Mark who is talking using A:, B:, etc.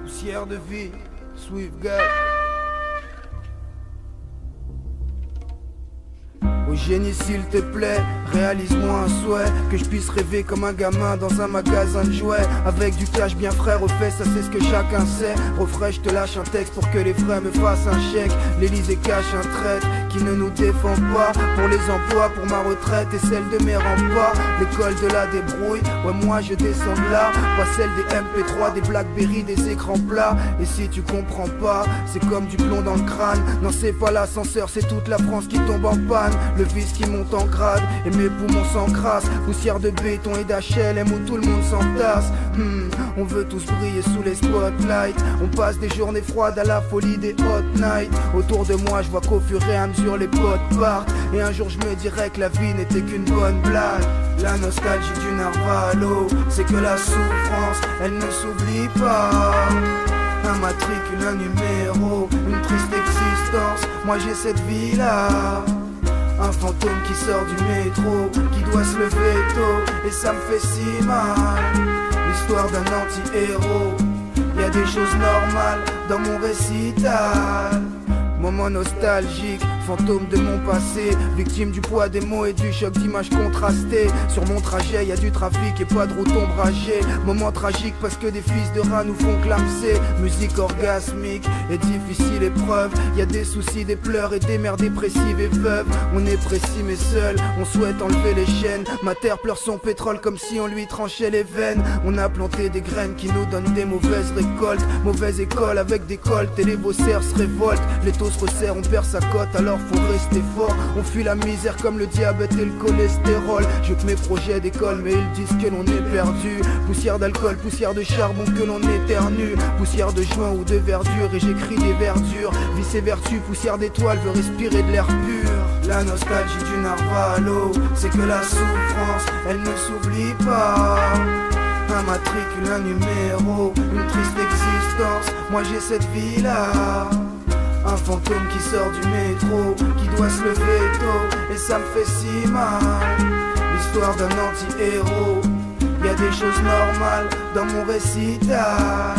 A: Poussière de vie, Swift God. Au génie s'il te plaît, réalise-moi un souhait, que je puisse rêver comme un gamin dans un magasin de jouets. Avec du cash bien frais refait, ça c'est ce que chacun sait. Refrais, je te lâche un texte pour que les frais me fassent un chèque. L'Élysée cache un traître qui ne nous défend pas. Pour les emplois, pour ma retraite et celle de mes remparts. L'école de la débrouille, ouais moi je descends de là. Pas celle des MP3, des Blackberry, des écrans plats. Et si tu comprends pas, c'est comme du plomb dans le crâne. Non c'est pas l'ascenseur, c'est toute la France qui tombe en panne. Le vice qui monte en grade et mes poumons s'encrassent. Poussière de béton et d'HLM où tout le monde s'entasse. On veut tous briller sous les spotlights. On passe des journées froides à la folie des hot nights. Autour de moi je vois qu'au fur et à mesure les potes partent. Et un jour je me dirais que la vie n'était qu'une bonne blague. La nostalgie du narvalo, c'est que la souffrance, elle ne s'oublie pas. Un matricule, un numéro, une triste existence. Moi j'ai cette vie là. Un fantôme qui sort du métro, qui doit se lever tôt, et ça me fait si mal. L'histoire d'un anti-héros, y'a des choses normales dans mon récital. Moment nostalgique, fantôme de mon passé, victime du poids des mots et du choc d'images contrastées. Sur mon trajet, y a du trafic et pas de route ombragée. Moment tragique parce que des fils de rats nous font clamser. Musique orgasmique et difficile épreuve. Y a des soucis, des pleurs et des mères dépressives et veuves. On est précis mais seul, on souhaite enlever les chaînes. Ma terre pleure son pétrole comme si on lui tranchait les veines. On a planté des graines qui nous donnent des mauvaises récoltes. Mauvaise école avec des coltes et les bosserres se révoltent. Les taux se resserrent, on perd sa cote alors faut rester fort. On fuit la misère comme le diabète et le cholestérol. Je que mes projets d'école mais ils disent que l'on est perdu. Poussière d'alcool, poussière de charbon que l'on éternue. Poussière de joint ou de verdure et j'écris des verdures. Vice et vertu, poussière d'étoiles, veut respirer de l'air pur. La nostalgie du narvalo, c'est que la souffrance, elle ne s'oublie pas. Un matricule, un numéro, une triste existence. Moi j'ai cette vie là. Un fantôme qui sort du métro, qui doit se lever tôt, et ça me fait si mal. L'histoire d'un anti-héros, y'a des choses normales dans mon récital.